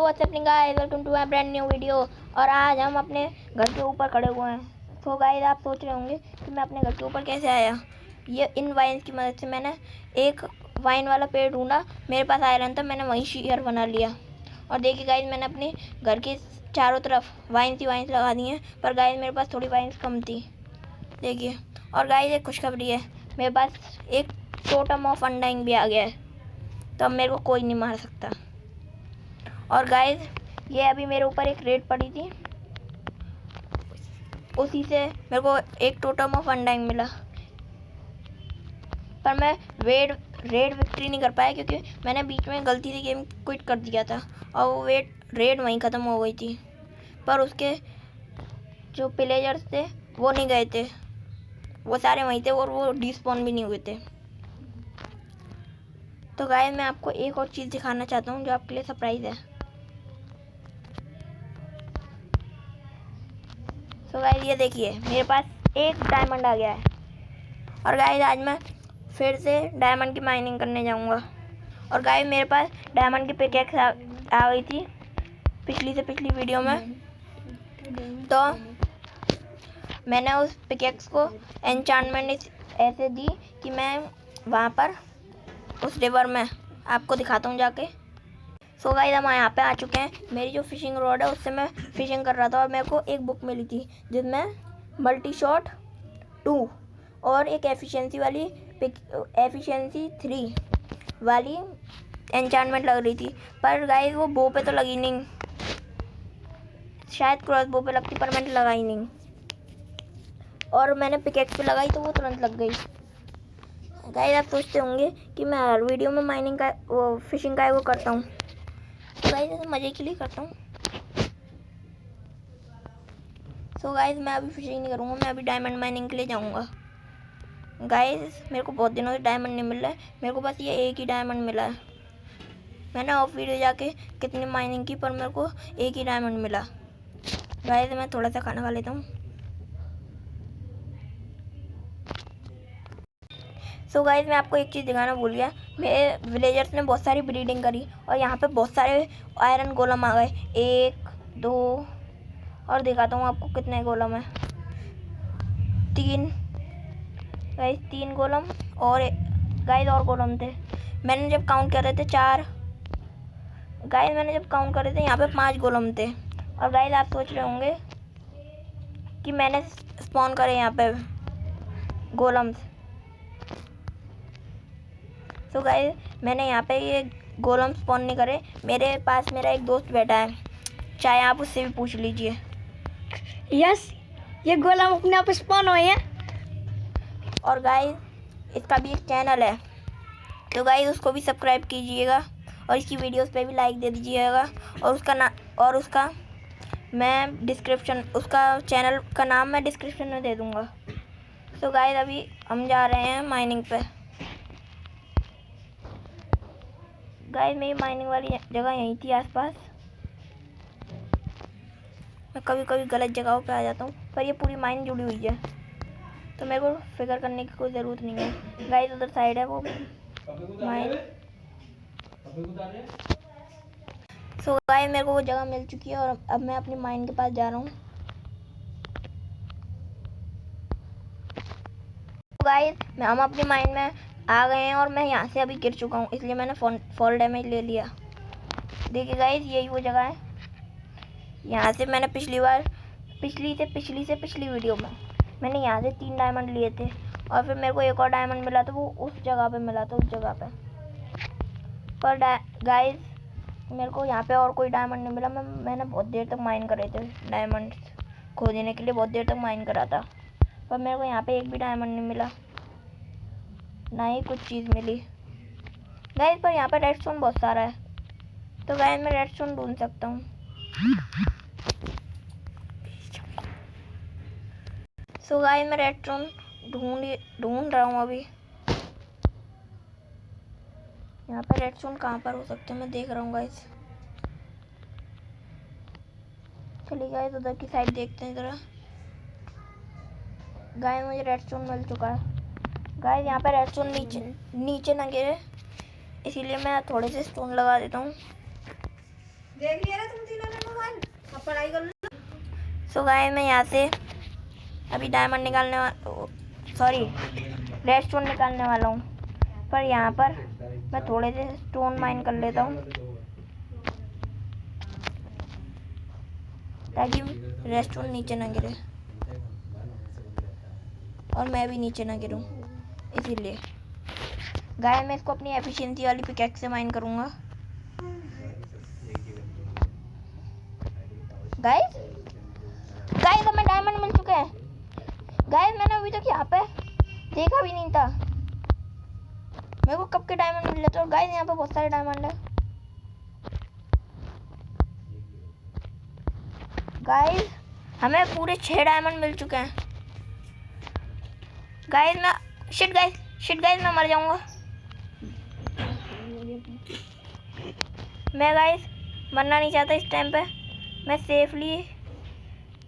WhatsApp guys, welcome to my brand new video. और आज हम अपने घर के ऊपर खड़े हुए हैं। तो गाइस आप सोच रहे होंगे कि मैं अपने घर के ऊपर कैसे आया। ये इन वाइन्स की मदद से मैंने एक वाइन वाला पेड़ ढूंढा, मेरे पास आयरन था, मैंने वहीं शेयर बना लिया। और देखिए गाइस, मैंने अपने घर के चारों तरफ वाइन्स ही वाइन्स लगा दी हैं। पर गाइस मेरे पास थोड़ी वाइन्स कम थी, देखिए। और गाइस एक खुशखबरी है, मेरे पास एक टोटम ऑफ अनडाइंग भी आ गया है, तो अब मेरे को कोई नहीं मार सकता। और गाइस ये अभी मेरे ऊपर एक रेड पड़ी थी, उसी से मेरे को एक टोटम ऑफ अनडाइंग मिला। पर मैं रेड विक्ट्री नहीं कर पाया, क्योंकि मैंने बीच में गलती से गेम क्विट कर दिया था और वो रेड वहीं ख़त्म हो गई थी। पर उसके जो प्लेयर्स थे वो नहीं गए थे, वो सारे वहीं थे और वो डिस्पॉन भी नहीं हुए थे। तो गाइस मैं आपको एक और चीज़ दिखाना चाहता हूँ जो आपके लिए सरप्राइज़ है। तो गाइस ये देखिए, मेरे पास एक डायमंड आ गया है। और गाइस आज मैं फिर से डायमंड की माइनिंग करने जाऊंगा। और गाइस मेरे पास डायमंड की पिकैक्स आ गई थी पिछली वीडियो में। तो मैंने उस पिकैक्स को एन्चांटमेंट ऐसे दी कि मैं वहाँ पर उस रिवर में आपको दिखाता हूँ जाके। सो गाइस हम यहाँ पे आ चुके हैं। मेरी जो फिशिंग रॉड है उससे मैं फिशिंग कर रहा था और मेरे को एक बुक मिली थी जिसमें मल्टी शॉट 2 और एक एफिशिएंसी 3 वाली एन्चांटमेंट लग रही थी। पर गाइस वो बो पे तो लगी नहीं, शायद क्रॉस बो पे लगती, पर मैंने लगाई नहीं। और मैंने पिकेक्स पे लगाई तो वो तुरंत लग गई। गाइस आप सोचते होंगे कि मैं हर वीडियो में माइनिंग का वो फिशिंग का वो करता हूँ। गाइस ऐसे मज़े के लिए करता हूँ। सो गाइस मैं अभी फिशिंग नहीं करूँगा, मैं अभी डायमंड माइनिंग के लिए जाऊँगा। गाइस मेरे को बहुत दिनों से डायमंड नहीं मिल रहा है, मेरे को बस ये एक ही डायमंड मिला है। मैंने ऑफ वीडियो जाके कितनी माइनिंग की, पर मेरे को एक ही डायमंड मिला। गाइस मैं थोड़ा सा खाना खा लेता हूँ। सो गाइस मैं आपको एक चीज़ दिखाना भूल गया, मेरे विलेजर्स ने बहुत सारी ब्रीडिंग करी और यहाँ पे बहुत सारे आयरन गोलम आ गए। 1 2 और दिखाता हूँ आपको कितने गोलम है। 3 गाइस, 3 गोलम और गाइस और गोलम थे। मैंने जब काउंट कर रहे थे 4 गाइस, मैंने जब काउंट कर रहे थे यहाँ पे 5 गोलम थे। और गाइस आप सोच रहे होंगे कि मैंने स्पॉन करे यहाँ पे गोलम्स। तो गाइस मैंने यहाँ पे ये गोलम स्पॉन नहीं करे, मेरे पास मेरा एक दोस्त बैठा है, चाहे आप उससे भी पूछ लीजिए। यस, ये गोलम अपने आप स्पॉन हुए हैं। और गाइस इसका भी एक चैनल है, तो गाइस उसको भी सब्सक्राइब कीजिएगा और इसकी वीडियोस पे भी लाइक दे दीजिएगा। और उसका चैनल का नाम मैं डिस्क्रिप्शन में दे दूँगा। तो गाइस अभी हम जा रहे हैं माइनिंग पे। गाइस मेरी माइनिंग वाली जगह यहीं थी आसपास। मैं कभी कभी गलत जगहों पे आ जाता हूँ, पर ये पूरी माइन जुड़ी हुई है तो मेरे को फिक्र करने की कोई ज़रूरत नहीं है। गाइस उधर साइड है वो माइन। सो गाइस मेरे को वो जगह मिल चुकी है और अब मैं अपनी माइन के पास जा रहा हूँ। गाइस हम अपनी माइन में आ गए हैं और मैं यहाँ से अभी गिर चुका हूँ, इसलिए मैंने फॉल डैमेज ले लिया। देखिए गाइस यही वो जगह है, यहाँ से मैंने पिछली वीडियो में मैंने यहाँ से 3 डायमंड लिए थे और फिर मेरे को एक और डायमंड मिला था, वो उस जगह पे मिला था, उस जगह पे। पर गाइस मेरे को यहाँ पे और कोई डायमंड नहीं मिला। मैंने बहुत देर तक माइन करे थे, डायमंड खोजने के लिए बहुत देर तक माइन करा था, पर मेरे को यहाँ पे एक भी डायमंड नहीं मिला, ना ही कुछ चीज़ मिली। गाइस पर यहाँ पे रेडस्टोन बहुत सारा है, तो गाइस मैं रेडस्टोन ढूंढ सकता हूँ। सो गाइस मैं रेडस्टोन ढूंढ रहा हूँ अभी। यहाँ पे रेडस्टोन कहाँ पर हो सकते हैं, मैं देख रहा हूँ गाइस। चलिए गाइस उधर की साइड देखते हैं ज़रा। गाइस मुझे रेडस्टोन मिल चुका है। गाइस यहाँ पे रेडस्टोन नीचे ना गिरे, इसीलिए मैं थोड़े से स्टोन लगा देता हूँ। देख लिया ना तुम तीनों ने मोबाइल, अब पढ़ाई कर लो। सो गाइस मैं यहाँ से अभी डायमंड निकालने सॉरी रेडस्टोन निकालने वाला हूँ, पर यहाँ पर मैं थोड़े से स्टोन माइन कर लेता हूँ ताकि रेडस्टोन नीचे ना गिरे और मैं भी नीचे ना गिरूँ, इसीलिए गाइस मैं इसको अपनी एफिशिएंसी वाली पिकैक्स से माइन करूँगा। गाइस गाइस हमें डायमंड मिल चुके हैं। गाइस मैंने अभी तक यहाँ पे देखा भी नहीं था, मेरे को कब के डायमंड मिल जाते। और गाइस यहाँ पे बहुत सारे डायमंड है। गाइस हमें पूरे 6 डायमंड मिल चुके हैं। गाइस मैं शिट गाइस मैं मर जाऊंगा। मैं गाइस मरना नहीं चाहता इस टाइम पे, मैं सेफली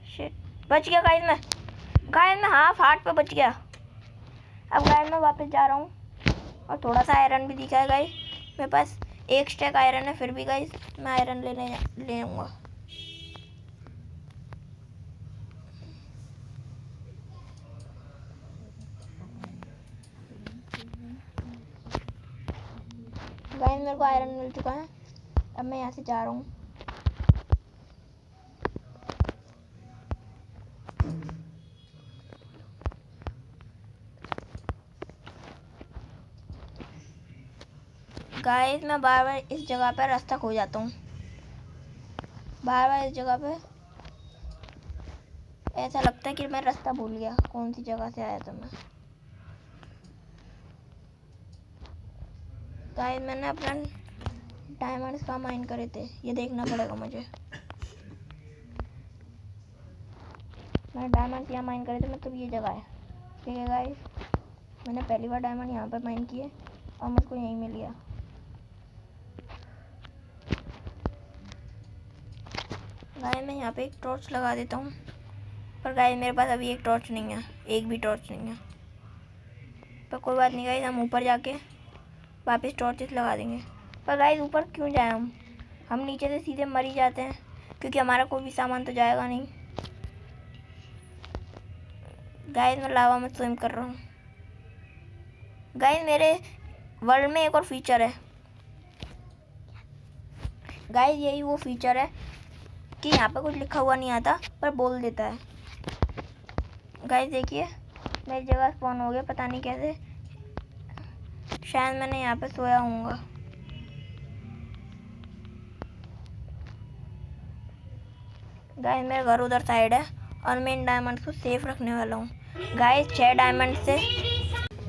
शिट बच गया। गाइस मैं हाफ हार्ट पे बच गया। अब गाइस मैं वापस जा रहा हूँ और थोड़ा सा आयरन भी दिखा है गाइस मेरे पास 1 स्टैक आयरन है, फिर भी गाइस मैं आयरन ले आऊँगा। गाइस मेरे को आयरन मिल चुका है, अब मैं यहाँ से जा रहा हूँ। गाइस मैं बार बार इस जगह पर रास्ता खो जाता हूँ, बार बार इस जगह पे ऐसा लगता है कि मैं रास्ता भूल गया, कौन सी जगह से आया था मैं। गाइस मैंने अपना डायमंड्स कहाँ माइन करे थे ये देखना पड़ेगा मुझे। मैंने डायमंड यहाँ माइन करे थे, मतलब ये जगह है। ठीक है गाइस मैंने पहली बार डायमंड यहाँ पे माइन किए और मुझको यहीं मिल गया। गाइस मैं यहाँ पे एक टॉर्च लगा देता हूँ, पर गाइस मेरे पास अभी एक टॉर्च नहीं है, एक भी टॉर्च नहीं है। पर कोई बात नहीं गाइस, हम ऊपर जाके वापस टॉर्चेस लगा देंगे। पर गाइस ऊपर क्यों जाए हम नीचे से सीधे मर ही जाते हैं, क्योंकि हमारा कोई भी सामान तो जाएगा नहीं। गाइस मैं लावा में स्विम कर रहा हूँ। गाइस मेरे वर्ल्ड में एक और फीचर है। गाइस यही वो फीचर है कि यहाँ पे कुछ लिखा हुआ नहीं आता पर बोल देता है। गाइस देखिए मैं इस जगह स्पॉन हो गया, पता नहीं कैसे, शायद मैंने यहाँ पे सोया हूँगा। गाइस मेरा घर उधर साइड है और मैं इन डायमंड्स को सेफ रखने वाला हूँ। गाइस 6 डायमंड से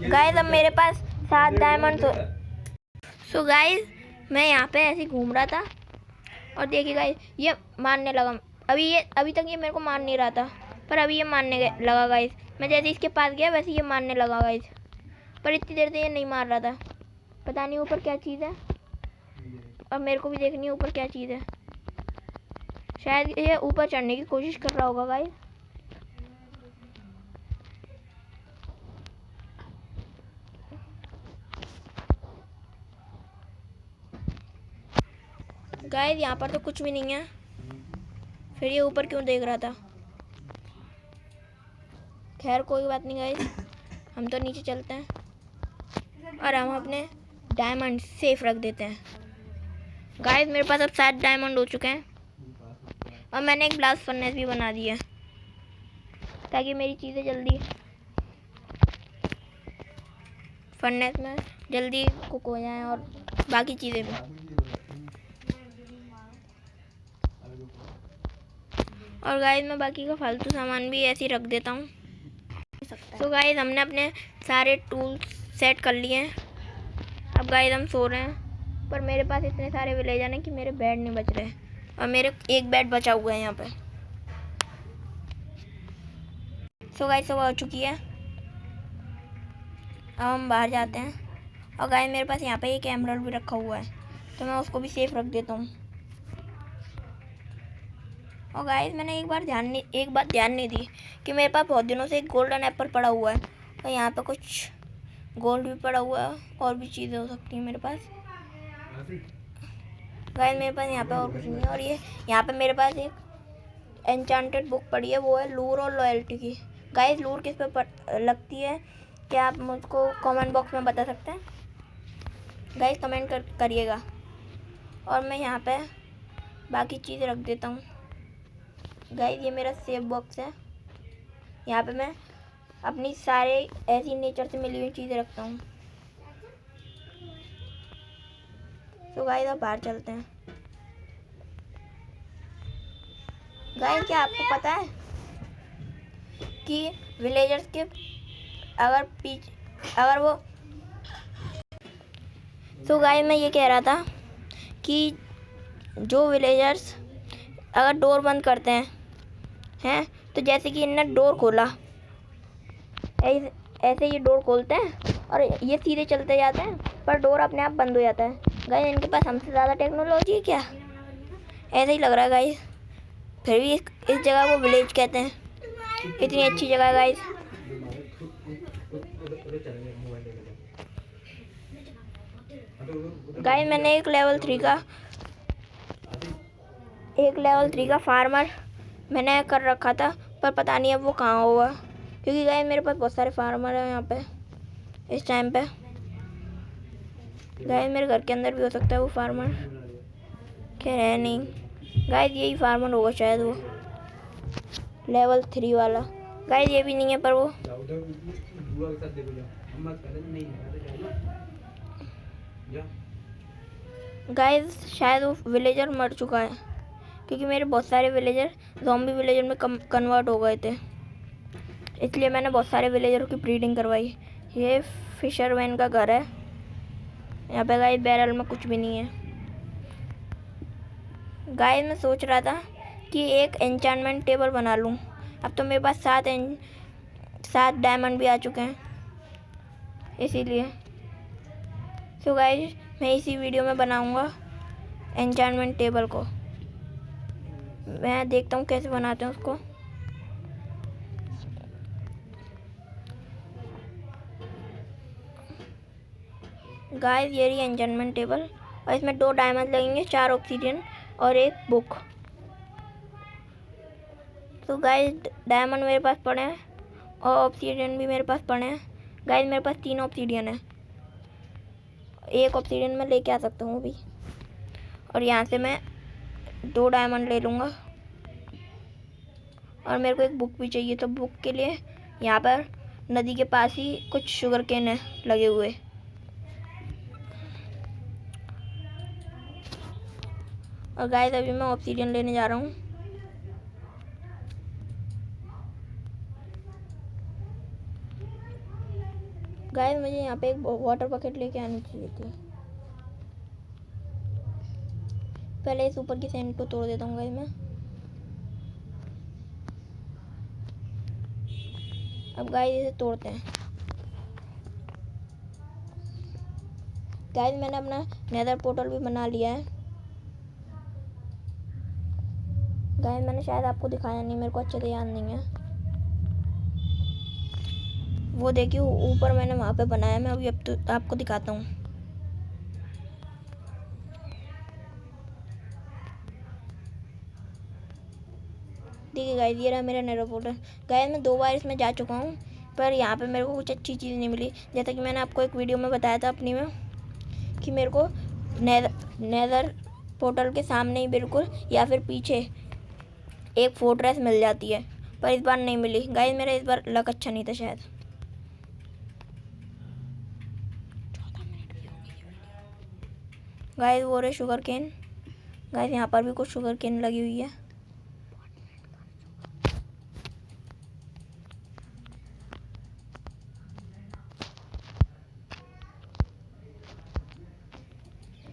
गाइस अब मेरे पास 7 डायमंड। सो गाइस मैं यहाँ पे ऐसे घूम रहा था और देखिए गाइस ये मारने लगा। अभी तक ये मेरे को मार नहीं रहा था, पर अभी ये मारने लगा गाइस। मैं जैसे इसके पास गया वैसे ये मारने लगा गाइस, पर इतनी देर से ये नहीं मार रहा था। पता नहीं ऊपर क्या चीज़ है, और मेरे को भी देखनी है ऊपर क्या चीज़ है। शायद ये ऊपर चढ़ने की कोशिश कर रहा होगा गाइस। गाइस यहाँ पर तो कुछ भी नहीं है, फिर ये ऊपर क्यों देख रहा था। खैर कोई बात नहीं गाइस, हम तो नीचे चलते हैं और हम अपने डायमंड सेफ रख देते हैं। गाइस मेरे पास अब 7 डायमंड हो चुके हैं और मैंने एक ब्लास्ट फर्नेस भी बना दी है ताकि मेरी चीज़ें जल्दी फर्नेस में जल्दी कुक हो जाएं और बाकी चीज़ें भी। और गाइस मैं बाकी का फालतू सामान भी ऐसे ही रख देता हूँ। तो गाइस हमने अपने सारे टूल्स सेट कर लिए हैं। अब गाइस हम सो रहे हैं, पर मेरे पास इतने सारे विलेजर हैं कि मेरे बेड नहीं बच रहे और मेरे एक बेड बचा हुआ है यहाँ पे। सो गाइस सुबह हो चुकी है, अब हम बाहर जाते हैं। और गाइस मेरे पास यहाँ पे एक एमराल्ड भी रखा हुआ है, तो मैं उसको भी सेफ रख देता हूँ। और गाइस मैंने एक बात ध्यान नहीं दी कि मेरे पास बहुत दिनों से एक गोल्डन एप्पल पड़ा हुआ है, और यहाँ पे कुछ गोल्ड भी पड़ा हुआ है और भी चीज़ें हो सकती हैं मेरे पास। गाइस मेरे पास यहाँ पे और कुछ नहीं है। और ये यहाँ पे मेरे पास एक एन्चांटेड बुक पड़ी है, वो है लूर और लॉयल्टी की। गाइस लूर किस पे लगती है, क्या आप मुझको कमेंट बॉक्स में बता सकते हैं? गाइस कमेंट करिएगा। और मैं यहाँ पे बाकी चीज़ रख देता हूँ। गाइस ये मेरा सेव बॉक्स है, यहाँ पे मैं अपनी सारे ऐसी नेचर से मिली हुई चीज़ें रखता हूँ। तो गाइस अब बाहर चलते हैं। गाइस क्या आपको पता है कि विलेजर्स के अगर वो तो गाइस मैं ये कह रहा था कि जो विलेजर्स अगर डोर बंद करते हैं तो जैसे कि इनने डोर खोला, ऐसे ये डोर खोलते हैं और ये सीधे चलते जाते हैं, पर डोर अपने आप बंद हो जाता है। गाइस इनके पास हमसे ज़्यादा टेक्नोलॉजी है क्या? ऐसे ही लग रहा है गाइस। फिर भी इस जगह को विलेज कहते हैं। इतनी अच्छी जगह है गाइस। गाइस मैंने एक लेवल 3 का फार्मर मैंने कर रखा था, पर पता नहीं अब वो कहाँ हुआ, क्योंकि गाइस मेरे पास बहुत सारे फार्मर हैं यहाँ पे इस टाइम पे। गाइस मेरे घर के अंदर भी हो सकता है वो फार्मर, खैर है नहीं। गाइस यही फार्मर होगा शायद, वो लेवल 3 वाला। गाइस ये भी नहीं है, पर वो गाइस शायद वो विलेजर मर चुका है, क्योंकि मेरे बहुत सारे विलेजर ज़ॉम्बी विलेजर में कन्वर्ट हो गए थे, इसलिए मैंने बहुत सारे विलेजरों की ब्रीडिंग करवाई। ये फिशरमैन का घर है। यहाँ पे गाइस बैरल में कुछ भी नहीं है। गाइस मैं सोच रहा था कि एक एन्चांटमेंट टेबल बना लूँ। अब तो मेरे पास 7 डायमंड भी आ चुके हैं, इसीलिए। तो गाइस मैं इसी वीडियो में बनाऊँगा एन्चांटमेंट टेबल को। मैं देखता हूँ कैसे बनाते हैं उसको। गाइस ये रही एन्चांटमेंट टेबल, और इसमें 2 डायमंड लगेंगे, 4 ऑब्सीडियन और एक बुक। तो गाइस डायमंड मेरे पास पड़े हैं और ऑब्सीडियन भी मेरे पास पड़े हैं। गाइस मेरे पास 3 ऑब्सीडियन है, एक ऑब्सीडियन मैं लेके आ सकता हूँ अभी। और यहाँ से मैं 2 डायमंड ले लूँगा, और मेरे को एक बुक भी चाहिए। तो बुक के लिए यहाँ पर नदी के पास ही कुछ शुगर केन है लगे हुए। और गाइस अभी मैं ऑब्सीडियन लेने जा रहा हूँ। गाइस मुझे यहाँ पे एक वाटर बकेट लेके आनी चाहिए थी। पहले इस ऊपर की सैंड को तोड़ देता हूँ गाइस मैं। अब गाइस इसे तोड़ते हैं। गाइस मैंने अपना नेदर पोर्टल भी बना लिया है। गाइस मैंने शायद आपको दिखाया नहीं, मेरे को अच्छे से याद नहीं है। वो देखिए ऊपर मैंने वहाँ पे बनाया, मैं अभी अब तो आपको दिखाता हूँ। देखिए गाइस ये रहा मेरा नेदर पोर्टल। गाइस मैं 2 बार इसमें जा चुका हूँ, पर यहाँ पे मेरे को कुछ अच्छी चीज़ नहीं मिली। जैसा कि मैंने आपको एक वीडियो में बताया था अपनी में, कि मेरे को नेदर पोर्टल के सामने ही बिल्कुल या फिर पीछे एक फोर्ट्रेस मिल जाती है, पर इस बार नहीं मिली। गाइस मेरा इस बार लक अच्छा नहीं था शायद। गाइस वो रहे शुगर केन। गाइस यहाँ पर भी कुछ शुगर केन लगी हुई है।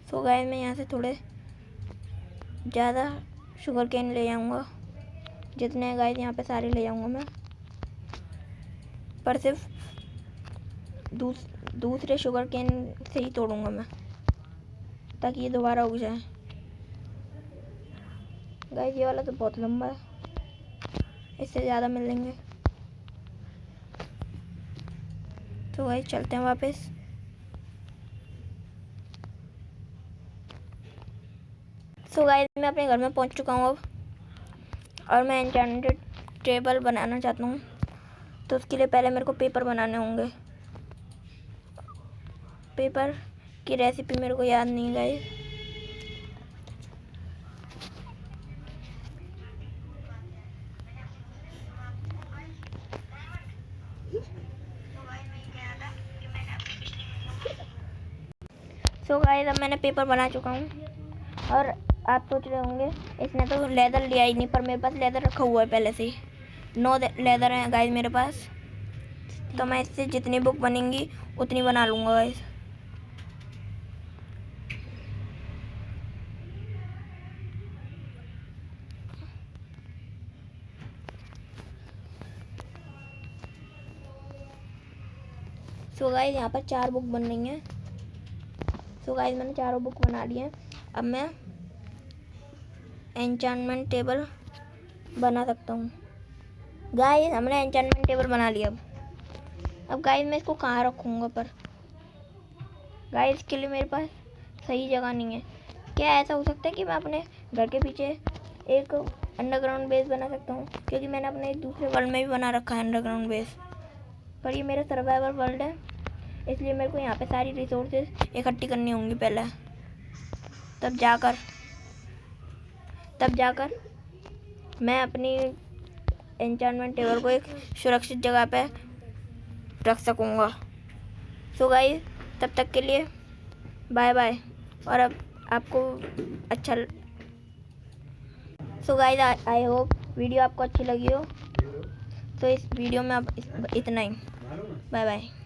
तो गाइस मैं यहाँ से थोड़े ज़्यादा शुगर केन ले जाऊँगा, जितने गाइस यहाँ पे सारे ले जाऊँगा मैं, पर सिर्फ दूसरे शुगर केन से ही तोड़ूँगा मैं, ताकि ये दोबारा उग जाए। गाइस ये वाला तो बहुत लंबा है, इससे ज़्यादा मिलेंगे। तो गाइस चलते हैं वापस। सो गाइस मैं अपने घर में पहुंच चुका हूँ अब, और मैं एन्चेंटेड टेबल बनाना चाहता हूँ। तो उसके लिए पहले मेरे को पेपर बनाने होंगे। पेपर की रेसिपी मेरे को याद नहीं गाइस। सो गाइस अब मैंने पेपर बना चुका हूँ। और आप सोच रहे होंगे इसने तो लेदर लिया ही नहीं, पर मेरे पास लेदर रखा हुआ है पहले से ही। 9 लेदर है गाइस मेरे पास। तो मैं इससे जितनी बुक बनेंगी उतनी बना लूँगा गाइस। सो गाइस यहाँ पर 4 बुक बन रही हैं। सो गाइस मैंने चारों बुक बना ली हैं। अब मैं एन्चेंटमेंट टेबल बना सकता हूँ। गाइस हमने एन्चेंटमेंट टेबल बना लिया। अब गाइस मैं इसको कहाँ रखूँगा, पर गाइस इसके लिए मेरे पास सही जगह नहीं है। क्या ऐसा हो सकता है कि मैं अपने घर के पीछे एक अंडरग्राउंड बेस बना सकता हूँ, क्योंकि मैंने अपने एक दूसरे वर्ल्ड में भी बना रखा है अंडरग्राउंड बेस, पर ये मेरा सर्वाइवल वर्ल्ड है, इसलिए मेरे को यहाँ पे सारी रिसोर्सेज इकट्ठी करनी होंगी पहले, तब जाकर मैं अपनी एन्चेंटमेंट टेबल को एक सुरक्षित जगह पे रख सकूँगा। सो गाइस तब तक के लिए बाय बाय। और अब आपको अच्छा so guys I hope video आपको अच्छी लगी हो। तो इस वीडियो में अब इतना ही। Bye bye.